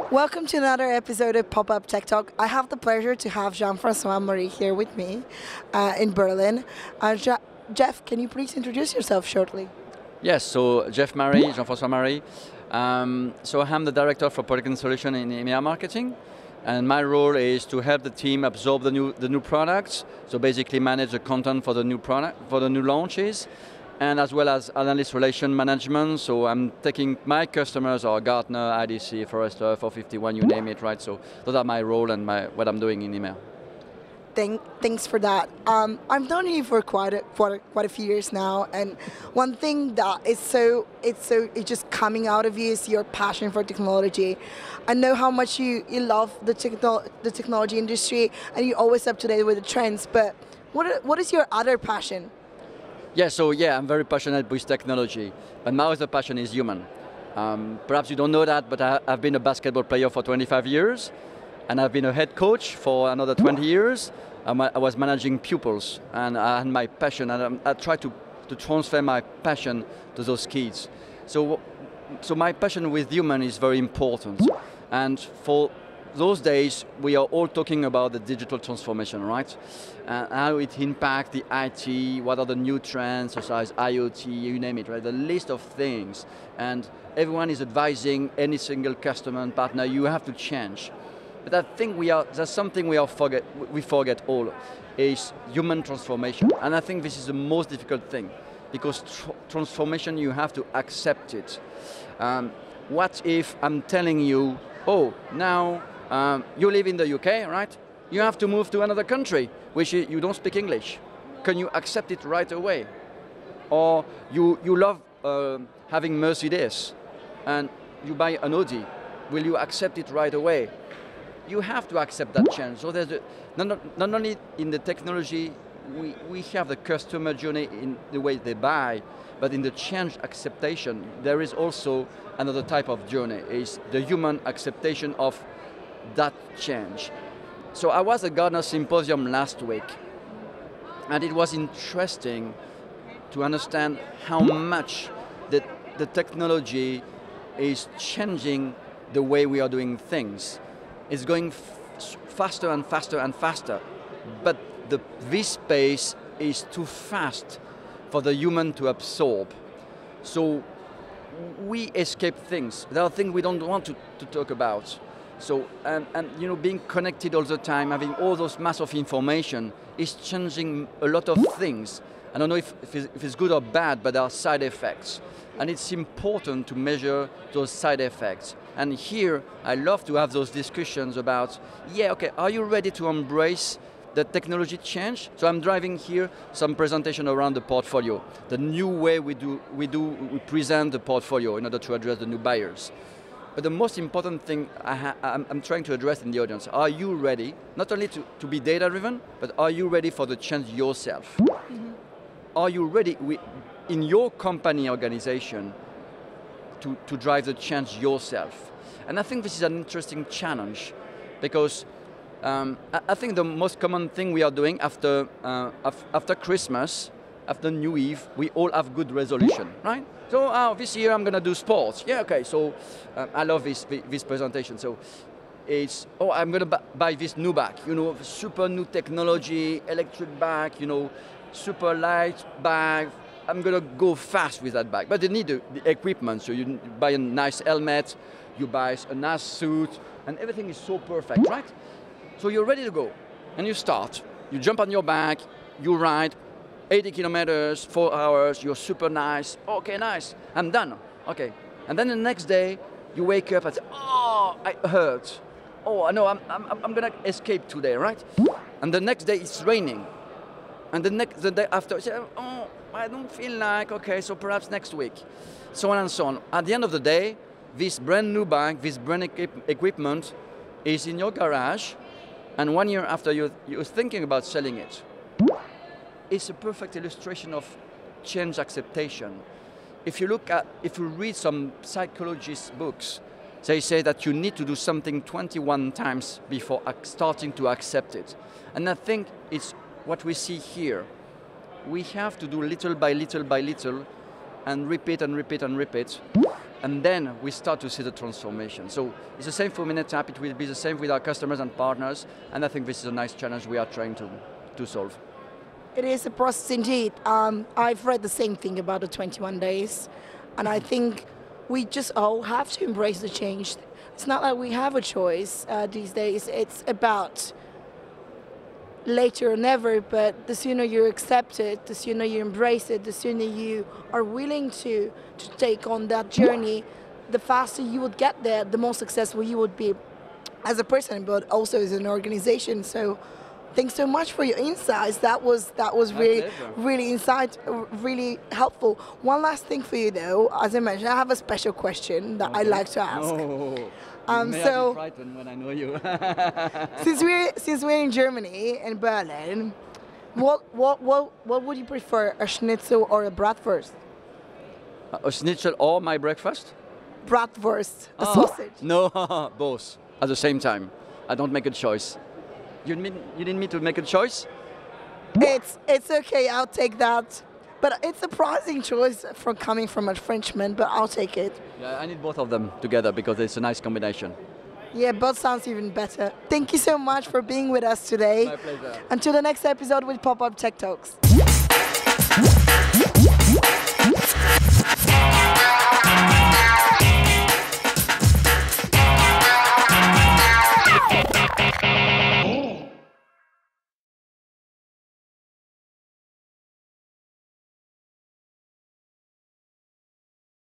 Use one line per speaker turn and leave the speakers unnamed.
Welcome to another episode of Pop-Up Tech Talk. I have the pleasure to have Jean-François Marie here with me in Berlin. Jeff, can you please introduce yourself shortly?
Yes, so Jean-François Marie. So I'm the director for product and solution in EMEA marketing, and my role is to help the team absorb the new products. So basically manage the content for the new product, for the new launches, and as well as analyst relation management. So I'm taking my customers are Gartner, IDC, Forrester, 451, you name it, right? So those are my role and what I'm doing in email.
Thanks for that. I've known you for quite a few years now, and one thing that it's just coming out of you is your passion for technology. I know how much you love the technology industry, and you're always up to date with the trends. But what is your other passion?
I'm very passionate with technology, but my other passion is human. Perhaps you don't know that, but I've been a basketball player for 25 years, and I've been a head coach for another 20 years. I was managing pupils, and I had my passion, and I try to transfer my passion to those kids. So my passion with human is very important, and for those days, we are all talking about the digital transformation, right? How it impacts the IT, what are the new trends, such as IoT, you name it, right? The list of things. And everyone is advising any single customer and partner, you have to change. But I think there's something we forget all, is human transformation. And I think this is the most difficult thing, because transformation, you have to accept it. What if I'm telling you, oh, now, you live in the UK, right? You have to move to another country, which you don't speak English. Can you accept it right away? Or you love having Mercedes, and you buy an Audi. Will you accept it right away? You have to accept that change. So there's not only in the technology, we have the customer journey in the way they buy, but in the change acceptation, there is also another type of journey, is the human acceptation of that change. So I was at Gartner Symposium last week, and it was interesting to understand how much the technology is changing the way we are doing things. It's going faster and faster and faster, but this pace is too fast for the human to absorb. So we escape things. There are things we don't want to talk about. So, and being connected all the time, having all those mass of information is changing a lot of things. I don't know if it's good or bad, but there are side effects. And it's important to measure those side effects. And here, I love to have those discussions about, are you ready to embrace the technology change? So I'm driving here some presentation around the portfolio, the new way we present the portfolio in order to address the new buyers. But the most important thing I'm trying to address in the audience, are you ready, not only to be data-driven, but are you ready for the change yourself? Mm-hmm. Are you ready in your company organization to drive the change yourself? And I think this is an interesting challenge, because I think the most common thing we are doing after Christmas, after New Year, we all have good resolution, right? So this year I'm going to do sports. So I love this presentation. So it's, I'm going to buy this new bag, super new technology, electric bag, super light bag. I'm going to go fast with that bag. But you need the equipment. So you buy a nice helmet, you buy a nice suit, and everything is so perfect, right? So you're ready to go. And you start. You jump on your bag, you ride, 80 kilometers, 4 hours, you're super nice. Okay, nice, I'm done. Okay. And then the next day, you wake up and say, I hurt. I know, I'm gonna escape today, right? And the next day it's raining. And the day after, you say, I don't feel like, okay, so perhaps next week. So on and so on. At the end of the day, this brand new bag, this brand equipment is in your garage, and 1 year after you're thinking about selling it. It's a perfect illustration of change acceptation. If you read some psychologist books, they say that you need to do something 21 times before starting to accept it. And I think it's what we see here. we have to do little by little by little, and repeat and repeat and repeat, and then we start to see the transformation. So it's the same for NetApp, it will be the same with our customers and partners, and I think this is a nice challenge we are trying to solve.
It is a process indeed. I've read the same thing about the 21 days, and I think we just all have to embrace the change. It's not like we have a choice these days. It's about later or never, but the sooner you accept it, the sooner you embrace it, the sooner you are willing to take on that journey, the faster you would get there, the more successful you would be as a person, but also as an organization. So thanks so much for your insights. That was really helpful. One last thing for you though, as I mentioned, I have a special question that I like to ask.
So, be frightened when I know you.
since we're in Germany, in Berlin, what would you prefer, a schnitzel or a bratwurst?
A schnitzel or my breakfast?
Bratwurst, a sausage.
No, both at the same time. I don't make a choice. You need me to make a choice?
It's okay, I'll take that. But it's a surprising choice from coming from a Frenchman, but I'll take it.
Yeah, I need both of them together because it's a nice combination.
Yeah, both sounds even better. Thank you so much for being with us today.
My pleasure.
Until the next episode with Pop Up Tech Talks.